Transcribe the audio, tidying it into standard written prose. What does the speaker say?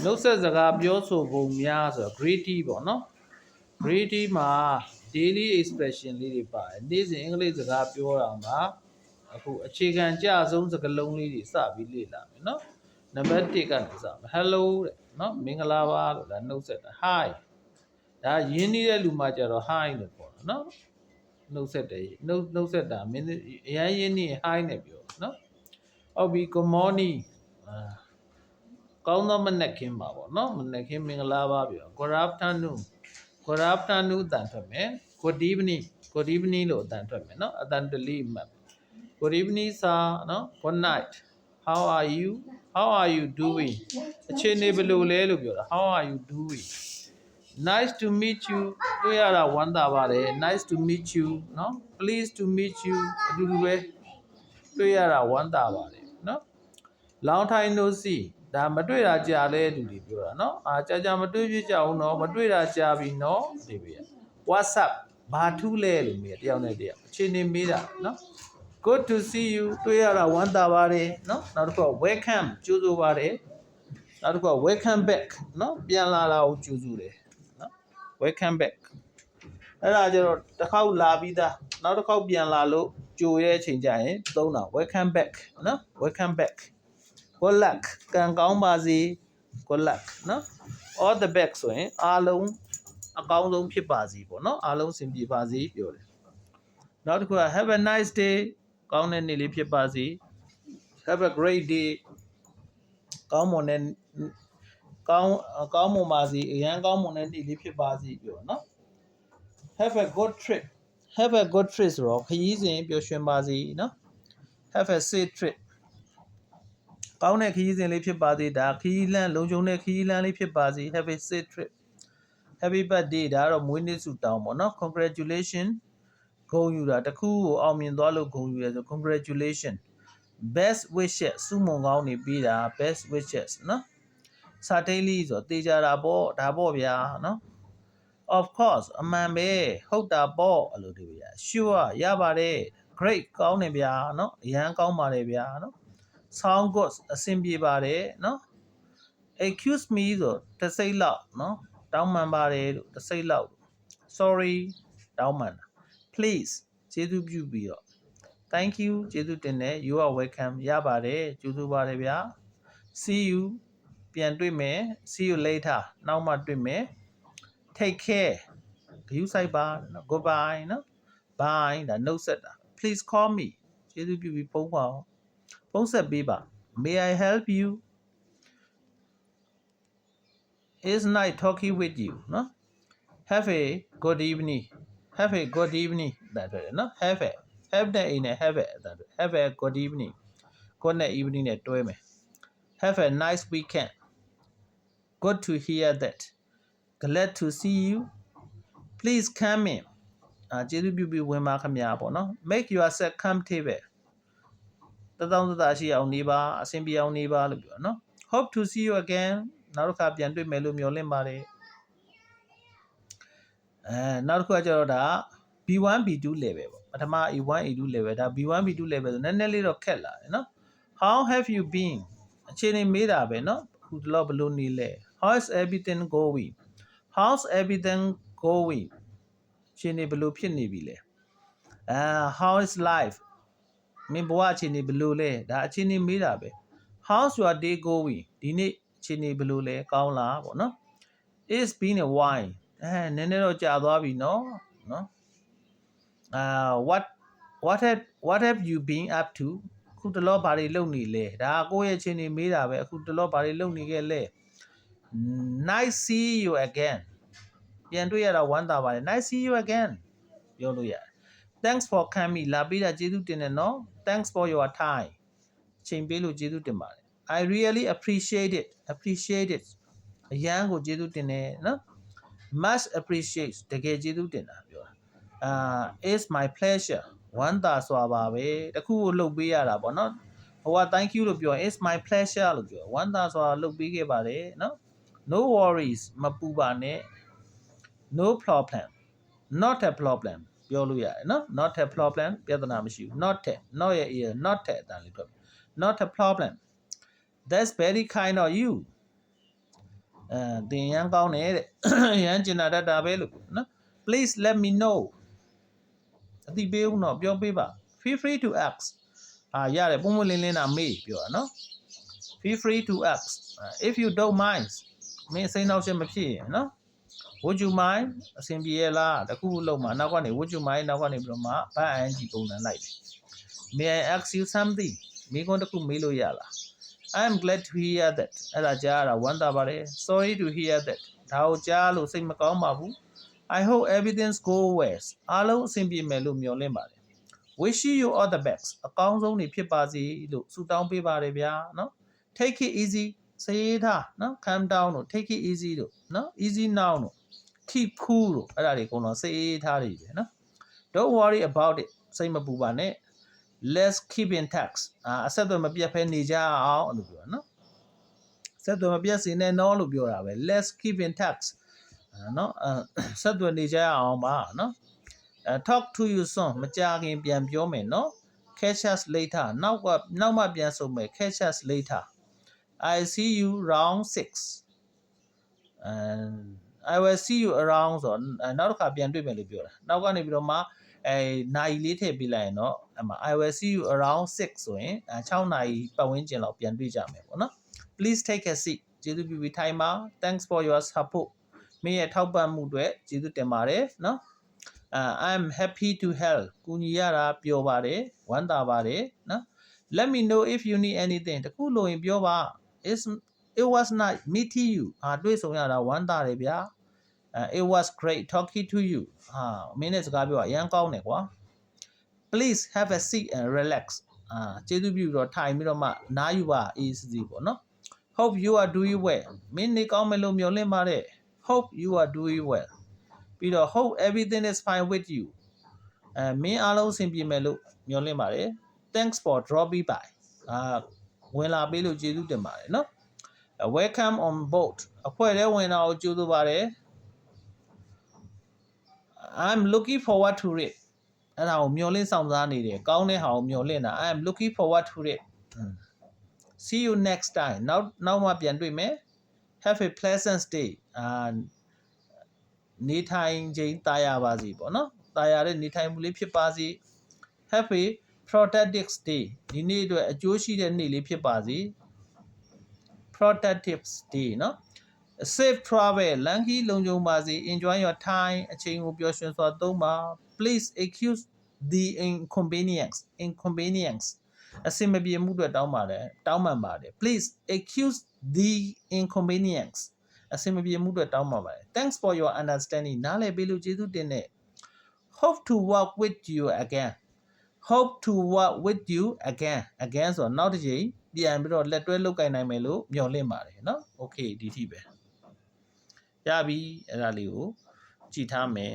နှုတ်ဆက်စကားပြောဆိုပုံများဆိုတော့ greedy ပေါ့နော် greedy မှာ daily expression လေးတွေပါတယ်နေ့စဉ်အင်္ဂလိပ်စကားပြောတာမှာအခုအခြေခံကြအဆုံးစကားလုံးလေးတွေစပြီးလေ့လာမယ်နော်နံပါတ်1ကနေစမယ် hello တဲ့နော်မင်္ဂလာပါလို့ဒါနှုတ်ဆက်တာ hi ဒါရင်းနှီးတဲ့လူမှကြတော့ hi လို့ပြောတာနော်နှုတ်ဆက်တယ်နှုတ်ဆက်တာမင်းအရင်ရင်းနှီး hi နဲ့ပြောနော်ဟုတ်ပြီ good morning ကောင်းသောမနက်ခင်းပါပေါ့နော်မနက်ခင်းမင်္ဂလာပါပြော good afternoon တန်ထွက်မယ် good evening လို့အတန်ထွက်မယ်နော်အတန်တလိမှတ် good evening sir နော် good night how are you doing အခြေအနေဘယ်လိုလဲလို့ပြောတာ how are you doing nice to meet you တွေ့ရတာဝမ်းသာပါတယ် nice to meet you နော် pleased to meet you အတူတူပဲတွေ့ရတာဝမ်းသာပါတယ်နော် long time no see ဒါမတွေ့တာကြာလဲလူတွေပြောတာနော်ကြာမတွေ့ပြကြအောင်နော်မတွေ့တာကြာပြီနော်ဒီပြ what's up ဘာထူးလဲလို့မေးတယောက်နဲ့တယောက်အချိန်နေမေးတာနော် good to see you တွေ့ရတာဝမ်းသာပါတယ်နော်နောက်တစ်ခု welcome ကြိုးဆိုပါတယ်နောက်တစ်ခု welcome back နော်ပြန်လာတာကိုကြိုးဆိုတယ်နော် welcome back အဲ့ဒါကျတော့တစ်ခေါက်လာပြီးသားနောက်တစ်ခေါက်ပြန်လာလို့ကြိုရဲ့အချိန်ကျရင်သုံးတာ welcome back နော် welcome back good luck ကံကောင်းပါစေ good luck နော် all the best ဆိုရင်အားလုံးအကောင်းဆုံးဖြစ်ပါစေပေါ့နော်အားလုံးအဆင်ပြေပါစေပြောတယ်နောက်တစ်ခုက have a nice day ကောင်းတဲ့နေ့လေးဖြစ်ပါစေ have a great day ကောင်းမွန်ပါစေအရန်ကောင်းမွန်တဲ့နေ့လေးဖြစ်ပါစေပြောနော် have a good trip ဆိုတော့ခရီးစဉ်ပျော်ရွှင်ပါစေနော် have a safe trip ကောင်းတဲ့ခရီးစဉ်လေးဖြစ်ပါစေဒါခရီးလမ်းလုံခြုံတဲ့ခရီးလမ်းလေးဖြစ်ပါစေ have a safe trip happy birthday ဒါကတော့မွေးနေ့ဆုတောင်းပေါ့နော် congratulation ဂုဏ်ယူတာတခုကိုအောင်မြင်သွားလို့ဂုဏ်ယူရဆို congratulation best wishes ဆုမွန်ကောင်းနေပြီးတာ best wishes နော် certainly ဆိုတေချာတာပေါ့ဒါပေါ့ဗျာနော် of course အမှန်ပဲဟုတ်တာပေါ့အဲ့လိုတွေဗျာ sure ရပါတယ် great ကောင်းတယ်ဗျာနော်အရန်ကောင်းပါတယ်ဗျာနော် sound good အဆင်ပြေပါတယ်နော် excuse me ဆိုတစ်စိတ်လောက်နော်တောင်းပန်ပါတယ်လို့တစ်စိတ်လောက် sorry တောင်းပန်တာ please ကျေးဇူးပြုပြီးတော့ thank you ကျေးဇူးတင်တယ် you are welcome ရပါတယ်ကြိုဆိုပါတယ်ဗျာ see you ပြန်တွေ့မယ် see you later နောက်မှတွေ့မယ် take care ဂရုစိုက်ပါနော် goodbye နော် bye ဒါနှုတ်ဆက်တာ please call me ကျေးဇူးပြုပြီးဖုန်းပါဖုန်းဆက်ပေးပါ may I help you it's nice talking with you နော် have a good evening ဒါတွေ့တယ်နော် haveတဲ့အိမ်နဲ့ have a good evening good နဲ့ evening နဲ့တွဲမယ် have a nice weekend good to hear that glad to see you please come in ကျေးဇူးပြုပြီးဝင်ပါခင်ဗျာပေါ့နော် make yourself comfortable တောင်းတရှိအောင်နေပါအဆင်ပြေအောင်နေပါလို့ပြောနော် hope to see you again နောက်တစ်ခါပြန်တွေ့မယ်လို့မျှော်လင့်ပါတယ်နောက်တစ်ခုကကျတော့ဒါ B1 B2 level ပေါ့ပထမ A1 A2 level ဒါ B1 B2 level ဆိုနည်းနည်းလေးတော့ခက်လာတယ်နော် how have you been အခြေအနေမေးတာပဲနော်ခုတလောဘလို့နေလဲ how is everything going အခြေအနေဘလို့ဖြစ်နေပြီလဲ how is life မင်းဘဝအခြေအနေဘလို့လဲဒါအခြေအနေမေးတာပဲ how's your day going ဒီနေ့အခြေအနေဘလို့လဲကောင်းလားပေါ့နော် it's been a while နည်းနည်းတော့ကြာသွားပြီနော်what have you been up to ခုတလောဘာတွေလုပ်နေလဲဒါကိုယ့်ရဲ့အခြေအနေမေးတာပဲအခုတလောဘာတွေလုပ်နေခဲ့လဲ nice see you again ပြန်တွေ့ရတာဝမ်းသာပါတယ် nice see you again ပြောလို့ရတယ် thanks for coming လာပြီးတာကျေးဇူးတင်တယ်နော် thanks for your time ချိန်ပေးလို့ကျေးဇူးတင်ပါတယ် I really appreciate it အရန်ကိုကျေးဇူးတင်တယ်နော် much appreciate တကယ်ကျေးဇူးတင်တာပြောတာit's my pleasure ဝမ်းသာစွာပါပဲတခုကိုလုပ်ပေးရတာပေါ့နော်ဟိုက thank you လို့ပြောရင် it's my pleasure လို့ပြောဝမ်းသာစွာလုပ်ပေးခဲ့ပါတယ်နော် no worries မပူပါနဲ့ no problem not a problem ပြောလို့ရတယ်နော် not a problem ပြဿနာမရှိဘူး not ရဲ့ ear not အတန်လေးထွက် not a problem that's very kind of you တင်ရန်ကောင်းတယ်တဲ့ရန်ကျင်တာတတ်တာပဲလို့နော် please let me know အတိပေးဦးတော့ပြောပေးပါ feel free to ask ရတယ်ပုံမလင်းလင်းတာမေးပြောတာနော် feel free to ask if you don't mind မင်းစိတ်နှောက်ရှက်မဖြစ်ရင်နော် would you mind အဆင်ပြေရဲ့လားတခုလုံးမှာနောက်ကနေ would you mind နောက်ကနေပြီးတော့မှ back ing ပုံစံလိုက်တယ် may I ask you something မိကွန်းတခုမေးလို့ရလား I am glad to hear that အဲ့ဒါကြားရတာဝမ်းသာပါတယ် sorry to hear that ဒါကိုကြားလို့စိတ်မကောင်းပါဘူး I hope everything's go well အားလုံးအဆင်ပြေမယ်လို့မျှော်လင့်ပါတယ် wish you all the best အကောင်းဆုံးနေဖြစ်ပါစေလို့ဆုတောင်းပေးပါတယ်ဗျာနော် take it easy စေးထားနော် calm down လို့ take it easy လို့နော် easy now လို့ keep cool လို့အဲ့ဒါတွေအကုန်လုံးစေးထားတွေပဲနော် don't worry about it စိတ်မပူပါနဲ့ let's keep in touch အဆက်အသွယ်မပြတ်ဖဲနေကြအောင်လို့ပြောတာနော်ဆက်သွယ်မပြတ်စေနဲ့နော်လို့ပြောတာပဲ let's keep in touch နော်ဆက်သွယ်နေကြအောင်ပါနော်talk to you soon မကြခင်ပြန်ပြောမယ်နော် catch us later နောက်မှပြန်ဆုံမယ် catch us later I see you round 6 and I will see you around ဆိုနောက်တစ်ခါပြန်တွေ့မယ်လို့ပြောတာနောက်ကနေပြီးတော့မှနိုင်လေးထည့်ပေးလိုက်ရင်တော့I will see you around 6ဆိုရင်6နာရီပတ်ဝန်းကျင်လောက်ပြန်တွေ့ကြမယ်ပေါ့နော် please take a seat ကျေးဇူးပြုပြီးထိုင်ပါ thanks for your support မင်းရဲ့ထောက်ပံ့မှုအတွက်ကျေးဇူးတင်ပါတယ်နော် I'm happy to help ကူညီရတာပျော်ပါတယ်ဝမ်းသာပါတယ်နော် let me know if you need anything တခုလိုရင်ပြောပါ it was nice meeting you တွေ့ဆုံရတာဝမ်းသာတယ်ဗျာit was great talking to you မင်းနဲ့စကားပြောအရန်ကောင်းတယ်ကွာ please have a seat and relax ကျေးဇူးပြုပြီးတော့ထိုင်ပြီးတော့မှနားယူပါအေးစီပေါ့နော် hope you are doing well မင်းနေကောင်းမယ်လို့မျှော်လင့်ပါတယ် hope you are doing well ပြီးတော့ hope everything is fine with you မင်းအားလုံးအဆင်ပြေမယ်လို့မျှော်လင့်ပါတယ် thanks for dropping by ဝင်လာပေးလို့ကျေးဇူးတင်ပါတယ်နော် welcome on board အဖွဲ့ထဲဝင်တာကိုကြိုဆိုပါတယ် I'm looking forward to it အဲ့ဒါကိုမျှော်လင့်ဆောင်စားနေတယ်ကောင်းတဲ့ဟာကိုမျှော်လင့်တာ I'm looking forward to it see you next time နောက်မှပြန်တွေ့မယ် have a pleasant stay နေထိုင်ခြင်းတာယာပါစေပေါ့နော်တာယာတဲ့နေထိုင်မှုလေးဖြစ်ပါစေ have a productive day ဒီနေ့အတွက်အကျိုးရှိတဲ့နေ့လေးဖြစ်ပါစေ productive day နော် safe travel လမ်းခီးလုံခြုံပါစေ enjoy your time အချိန်ကိုပျော်ရွှင်စွာသုံးပါ please excuse the inconvenience အဆင်မပြေမှုအတွက်တောင်းပန်ပါတယ် please excuse the inconvenience အဆင်မပြေမှုအတွက်တောင်းပန်ပါတယ် thanks for your understanding နားလည်ပေးလို့ကျေးဇူးတင်တဲ့ hope to work with you again hope to work with you again ဆိုတော့နောက်တစ်ချိန်ပြန်ပြီးတော့လက်တွဲလုပ်ကိုင်နိုင်မယ်လို့မျှော်လင့်ပါတယ်เนาะ okay ဒီထိပဲရပြီအဲ့ဒါလေးကိုကြည်ထားမယ်